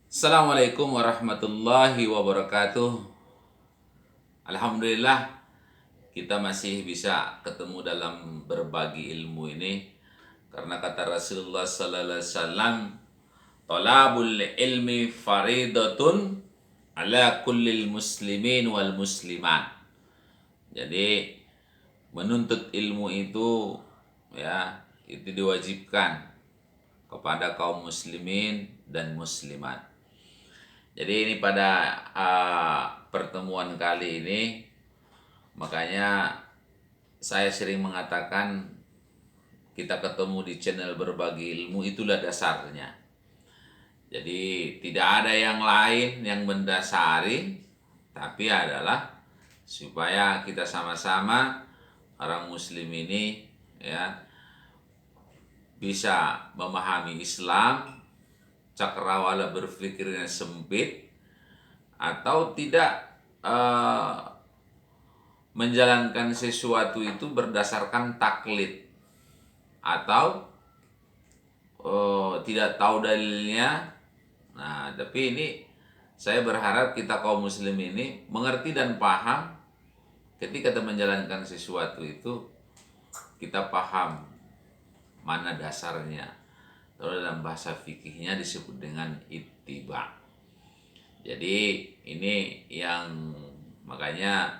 Assalamualaikum warahmatullahi wabarakatuh. Alhamdulillah kita masih bisa ketemu dalam berbagi ilmu ini karena kata Rasulullah sallallahu alaihi wasallam, "Talabul ilmi faridatun ala kullil muslimin wal muslimat." Jadi menuntut ilmu itu ya itu diwajibkan kepada kaum muslimin dan muslimat. Jadi ini pada pertemuan kali ini, makanya saya sering mengatakan kita ketemu di channel berbagi ilmu itulah dasarnya. Jadi tidak ada yang lain yang mendasari, tapi adalah supaya kita sama-sama orang muslim ini ya bisa memahami Islam, cakrawala berpikirnya sempit, atau tidak menjalankan sesuatu itu berdasarkan taklid atau tidak tahu dalilnya. Nah, tapi ini saya berharap kita kaum muslim ini mengerti dan paham ketika kita menjalankan sesuatu itu kita paham mana dasarnya. Kalau dalam bahasa fikihnya disebut dengan ittiba. Jadi ini yang makanya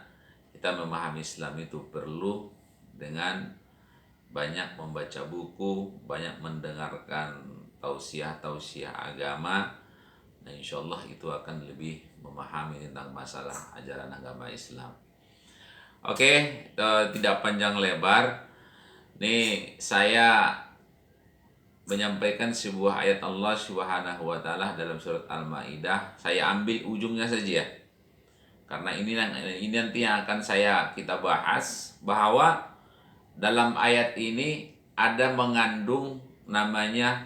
kita memahami Islam itu perlu dengan banyak membaca buku, banyak mendengarkan tausiah-tausiah agama. Nah, insya Allah itu akan lebih memahami tentang masalah ajaran agama Islam. Oke, tidak panjang lebar. Nih saya menyampaikan sebuah ayat Allah Subhanahu wa taala dalam surat Al-Maidah. Saya ambil ujungnya saja ya. Karena ini nanti yang akan kita bahas bahwa dalam ayat ini ada mengandung namanya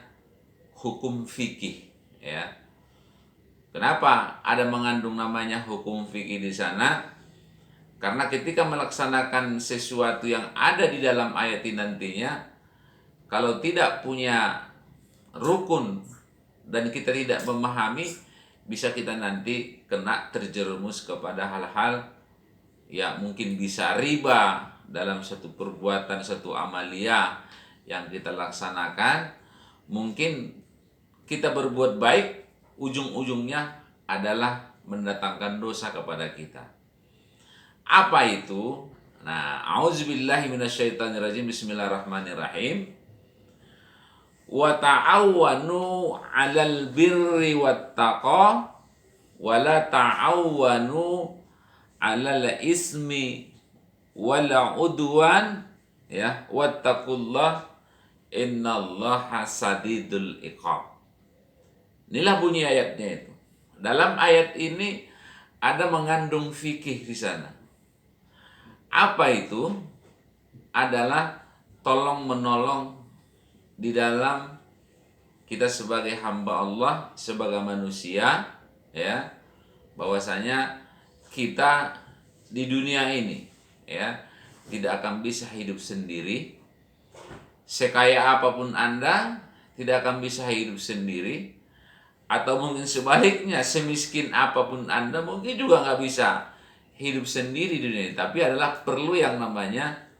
hukum fikih ya. Kenapa ada mengandung namanya hukum fikih di sana? Karena ketika melaksanakan sesuatu yang ada di dalam ayat ini nantinya, kalau tidak punya rukun dan kita tidak memahami, bisa kita nanti kena terjerumus kepada hal-hal ya mungkin bisa riba dalam satu perbuatan, satu amalia yang kita laksanakan. Mungkin kita berbuat baik, ujung-ujungnya adalah mendatangkan dosa kepada kita. Apa itu? Nah, auzubillahi minasyaitonirrajim. Bismillahirrahmanirrahim. Wa ta'awwanu 'alal birri wattaqwa wa la ta'awwanu 'alal ismi wal 'udwan ya wattaqullah innallaha sadidul iqab. Inilah bunyi ayatnya itu. Dalam ayat ini ada mengandung fikih di sana. Apa itu? Adalah tolong menolong di dalam kita sebagai hamba Allah, sebagai manusia ya, bahwasanya kita di dunia ini ya tidak akan bisa hidup sendiri. Sekaya apapun Anda tidak akan bisa hidup sendiri, atau mungkin sebaliknya semiskin apapun Anda mungkin juga nggak bisa hidup sendiri di dunia ini. Tapi adalah perlu yang namanya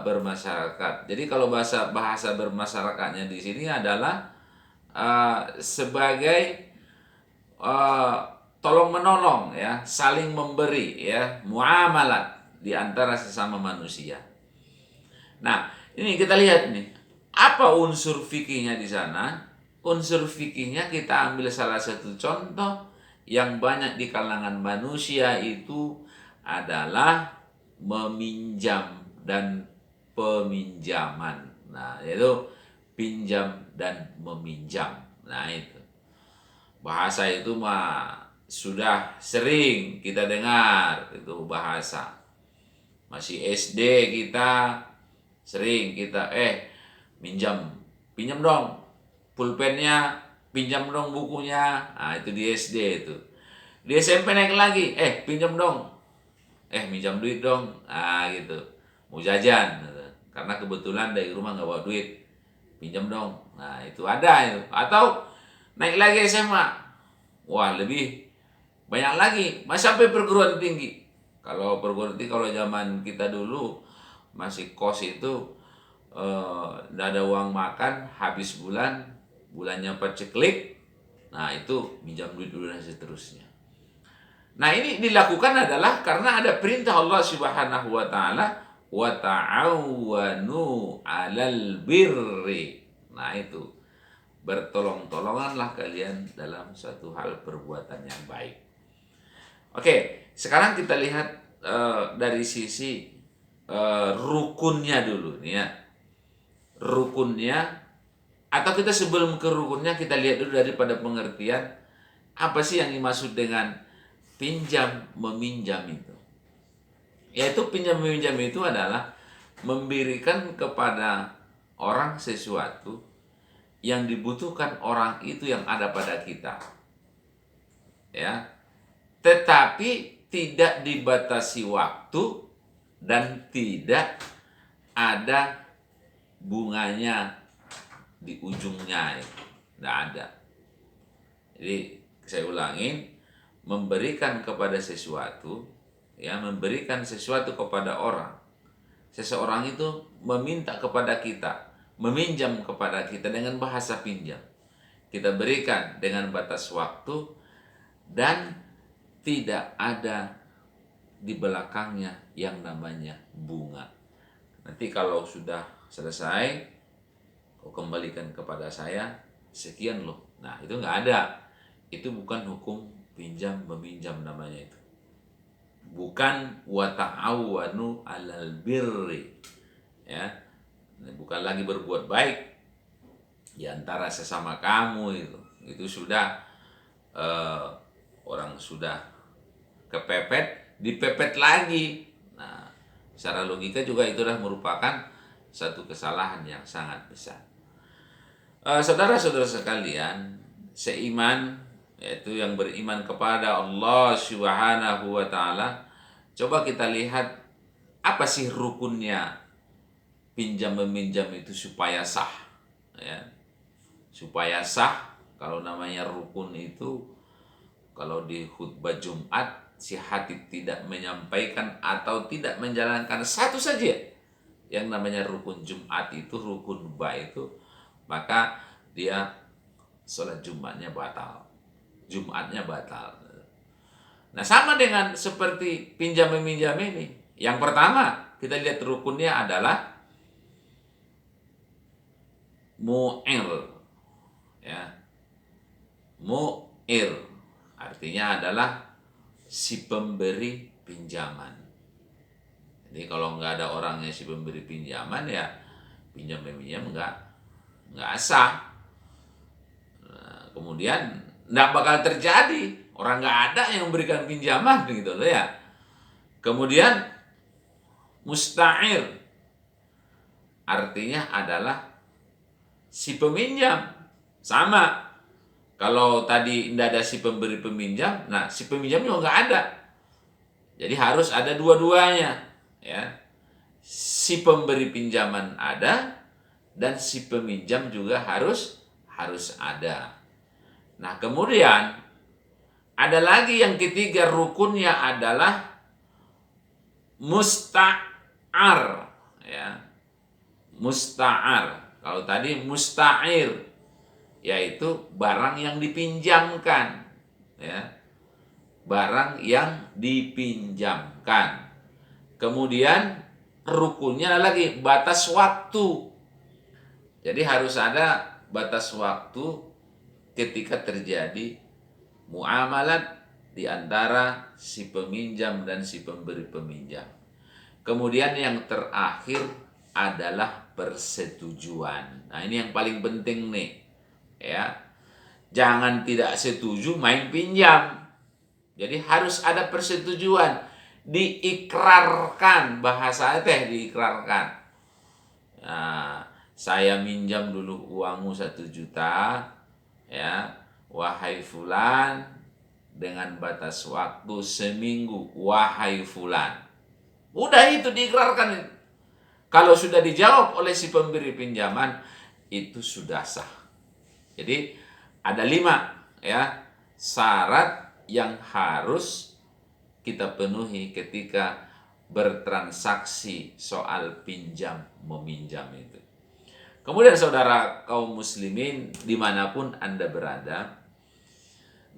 bermasyarakat. Jadi kalau bahasa bermasyarakatnya di sini adalah sebagai tolong menolong ya, saling memberi ya, muamalat di antara sesama manusia. Nah, ini kita lihat nih, apa unsur fikihnya di sana? Unsur fikihnya kita ambil salah satu contoh yang banyak di kalangan manusia itu adalah meminjam dan peminjaman. Nah, yaitu pinjam dan meminjam. Nah, itu. Bahasa itu mah sudah sering kita dengar itu bahasa. Masih SD kita sering kita pinjam dong pulpennya, pinjam dong bukunya. Nah, itu di SD itu. Di SMP naik lagi, pinjam dong. Minjam duit dong. Nah, gitu. Mau jajan. Karena kebetulan dari rumah nggak bawa duit. Pinjam dong. Nah, itu ada itu. Atau naik lagi SMA. wah lebih banyak lagi, masih sampai perguruan tinggi. Kalau perguruan tinggi, kalau zaman kita dulu masih kos itu nggak ada uang makan, habis bulannya paceklik, nah itu minjam duit dulu dan seterusnya. Nah ini dilakukan adalah karena ada perintah Allah Subhanahu wa taala, wa ta'awanu 'alal birri. Nah itu, bertolong-tolonganlah kalian dalam suatu hal perbuatan yang baik. Oke, sekarang kita lihat dari sisi rukunnya dulu nih ya. Rukunnya, atau kita sebelum ke rukunnya kita lihat dulu daripada pengertian apa sih yang dimaksud dengan pinjam meminjam itu. Yaitu pinjam meminjam itu adalah memberikan kepada orang sesuatu yang dibutuhkan orang itu yang ada pada kita. Ya. Tetapi tidak dibatasi waktu dan tidak ada bunganya di ujungnya, tidak ada. Jadi saya ulangin, memberikan kepada sesuatu, ya, memberikan sesuatu kepada orang. Seseorang itu meminta kepada kita, meminjam kepada kita dengan bahasa pinjam. Kita berikan dengan batas waktu dan tidak ada di belakangnya yang namanya bunga. Nanti kalau sudah selesai, kau kembalikan kepada saya sekian loh. Nah itu nggak ada. Itu bukan hukum pinjam meminjam namanya itu. Bukan wa ta'awanu 'alal birri. Ya. Bukan lagi berbuat baik di antara sesama kamu itu. Itu sudah orang sudah kepepet, dipepet lagi. Nah, secara logika juga itu adalah merupakan satu kesalahan yang sangat besar. Saudara-saudara sekalian, seiman, yaitu yang beriman kepada Allah Subhanahu wa taala, coba kita lihat apa sih rukunnya pinjam meminjam itu supaya sah, ya. Supaya sah, kalau namanya rukun itu, kalau di khutbah Jumat si hatib tidak menyampaikan atau tidak menjalankan satu saja yang namanya rukun Jumat itu, rukun ba itu, maka dia sholat Jumatnya batal, Jumatnya batal. Nah sama dengan seperti pinjam meminjam ini. Yang pertama kita lihat rukunnya adalah mu'ir, ya, mu'ir artinya adalah si pemberi pinjaman. Jadi kalau nggak ada orangnya si pemberi pinjaman, ya pinjam meminjam nggak sah. Nah, kemudian nggak bakal terjadi, orang nggak ada yang memberikan pinjaman gitu loh ya. Kemudian musta'ir artinya adalah si peminjam. Sama, kalau tadi tidak ada si pemberi peminjam, nah si peminjam juga nggak ada. Jadi harus ada dua-duanya, ya. Si pemberi pinjaman ada dan si peminjam juga harus ada. Nah kemudian ada lagi yang ketiga, rukunnya adalah musta'ar, ya. Musta'ar. Kalau tadi musta'ir, yaitu barang yang dipinjamkan, ya. Barang yang dipinjamkan. Kemudian rukunnya lagi batas waktu. Jadi harus ada batas waktu ketika terjadi muamalat di antara si peminjam dan si pemberi peminjam. Kemudian yang terakhir adalah persetujuan. Nah, ini yang paling penting nih. Ya. Jangan tidak setuju main pinjam. Jadi harus ada persetujuan, diikrarkan, bahasa diikrarkan. Nah, saya minjam dulu uangmu 1 juta, ya, wahai fulan, dengan batas waktu seminggu, wahai fulan. Udah itu diikrarkan. Kalau sudah dijawab oleh si pemberi pinjaman, itu sudah sah. Jadi ada 5, ya. syarat yang harus kita penuhi ketika bertransaksi soal pinjam meminjam itu. Kemudian saudara kaum muslimin dimanapun Anda berada,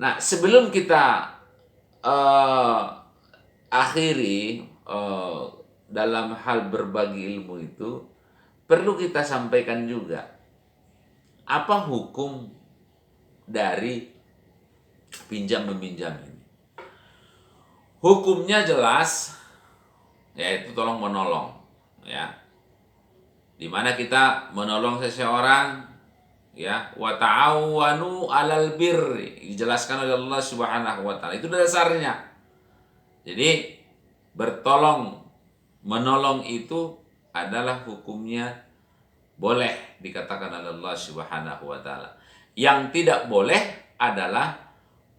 nah sebelum kita akhiri dalam hal berbagi ilmu itu, perlu kita sampaikan juga apa hukum dari pinjam meminjam ini. Hukumnya jelas, yaitu tolong menolong, ya. Di mana kita menolong seseorang, ya, wa ta'awanu 'alal birri, dijelaskan oleh Allah Subhanahu wa taala. Itu dasarnya. Jadi menolong itu adalah hukumnya boleh dikatakan oleh Allah Subhanahu wa taala. Yang tidak boleh adalah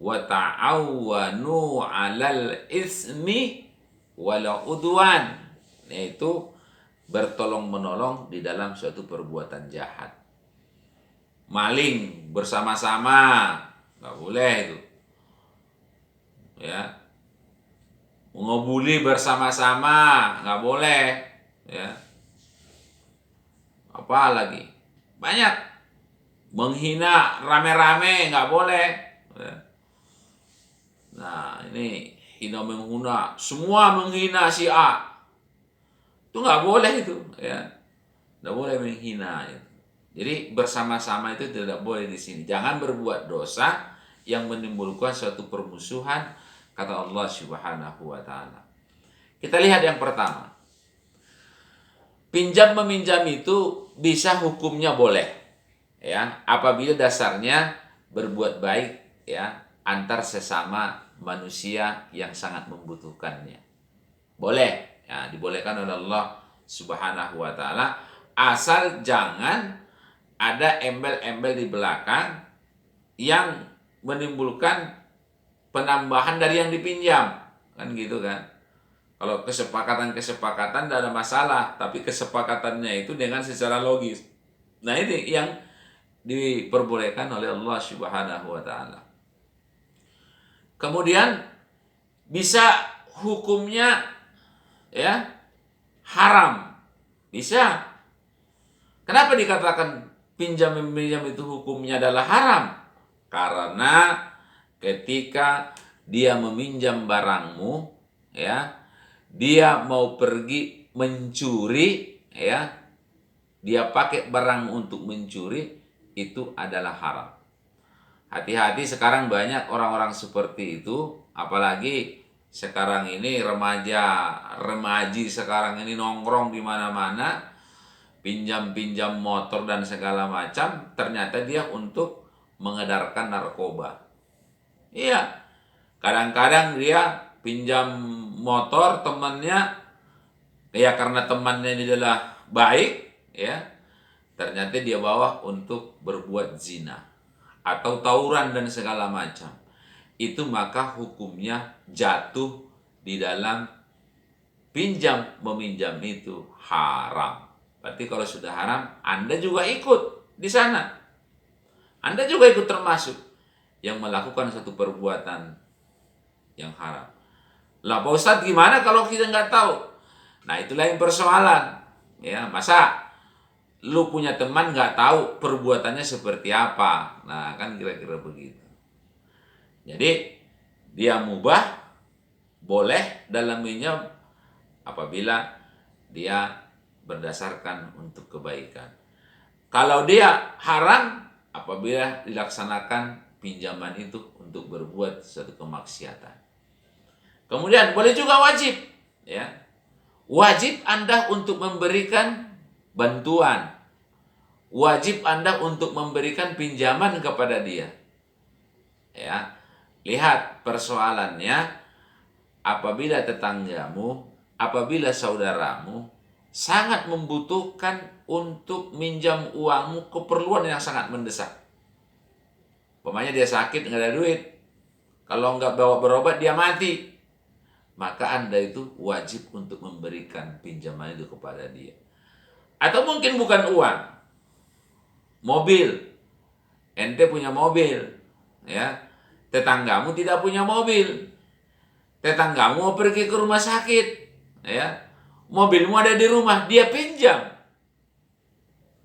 wa ta'awanu 'alal ismi wal udwan, yaitu bertolong-menolong di dalam suatu perbuatan jahat. Maling bersama-sama, nggak boleh itu. Ya. Ngebully bersama-sama, nggak boleh. Ya. Apa lagi? Banyak. Menghina rame-rame, nggak boleh. Ya. Nah, ini hina menghina, semua menghina si A. Itu nggak boleh itu, ya. Nggak boleh menghina itu. Jadi bersama-sama itu tidak boleh di sini. Jangan berbuat dosa yang menimbulkan suatu permusuhan, kata Allah Subhanahu wa taala. Kita lihat yang pertama. Pinjam meminjam itu bisa hukumnya boleh, ya, apabila dasarnya berbuat baik, ya, antar sesama manusia yang sangat membutuhkannya. Boleh, ya, dibolehkan oleh Allah Subhanahu wa taala, asal jangan ada embel-embel di belakang yang menimbulkan penambahan dari yang dipinjam. Kan gitu kan. Kalau kesepakatan tidak ada masalah, tapi kesepakatannya itu dengan secara logis. Nah, ini yang diperbolehkan oleh Allah Subhanahu wa taala. Kemudian bisa hukumnya, ya, haram. Bisa. Kenapa dikatakan pinjam meminjam itu hukumnya adalah haram? Karena ketika dia meminjam barangmu, ya, dia mau pergi mencuri, ya, dia pakai barang untuk mencuri, itu adalah haram. Hati-hati, sekarang banyak orang-orang seperti itu, apalagi sekarang ini remaji sekarang ini nongkrong di mana-mana, pinjam-pinjam motor dan segala macam, ternyata dia untuk mengedarkan narkoba. Iya, kadang-kadang dia pinjam motor temannya, ya karena temannya ini adalah baik, ya, ternyata dia bawa untuk berbuat zina atau tawuran dan segala macam. Itu maka hukumnya jatuh di dalam pinjam meminjam itu haram. Berarti kalau sudah haram, Anda juga ikut di sana. Anda juga ikut termasuk yang melakukan satu perbuatan yang haram. Lah Pak Ustadz, gimana kalau kita nggak tahu? Nah, itulah yang persoalan. Ya, masa lu punya teman nggak tahu perbuatannya seperti apa? Nah, kan kira-kira begitu. Jadi dia mubah, boleh dalam minjam apabila dia berdasarkan untuk kebaikan. Kalau dia haram apabila dilaksanakan pinjaman itu untuk berbuat suatu kemaksiatan. Kemudian boleh juga wajib, ya. Wajib Anda untuk memberikan bantuan. Wajib Anda untuk memberikan pinjaman kepada dia. Ya. Lihat persoalannya, apabila tetanggamu, apabila saudaramu sangat membutuhkan untuk minjam uangmu keperluan yang sangat mendesak. Umpamanya dia sakit, nggak ada duit. Kalau nggak bawa berobat, dia mati. Maka Anda itu wajib untuk memberikan pinjaman itu kepada dia. Atau mungkin bukan uang, mobil. Ente punya mobil, ya. Tetanggamu tidak punya mobil. Tetanggamu mau pergi ke rumah sakit, ya. Mobilmu ada di rumah, dia pinjam.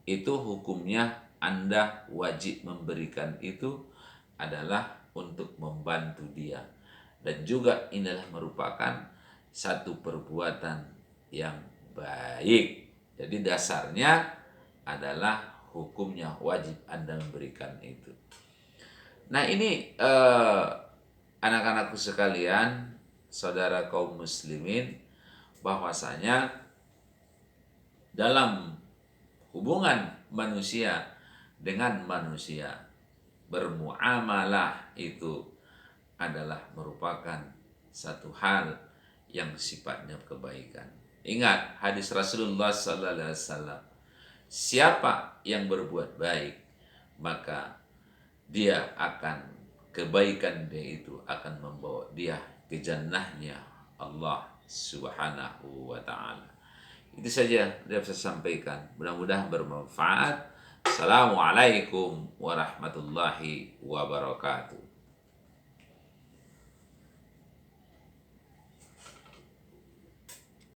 Itu hukumnya Anda wajib memberikan itu adalah untuk membantu dia. Dan juga inilah merupakan satu perbuatan yang baik. Jadi dasarnya adalah hukumnya wajib Anda memberikan itu. Nah ini anak-anakku sekalian, saudara kaum muslimin, bahwasanya dalam hubungan manusia dengan manusia, bermuamalah itu adalah merupakan satu hal yang sifatnya kebaikan. Ingat hadis Rasulullah sallallahu alaihi wasallam, siapa yang berbuat baik, maka dia akan, kebaikan dia itu akan membawa dia ke jannahnya Allah Subhanahu wa taala. Itu saja yang saya sampaikan. Mudah-mudahan bermanfaat. Assalamualaikum warahmatullahi wabarakatuh.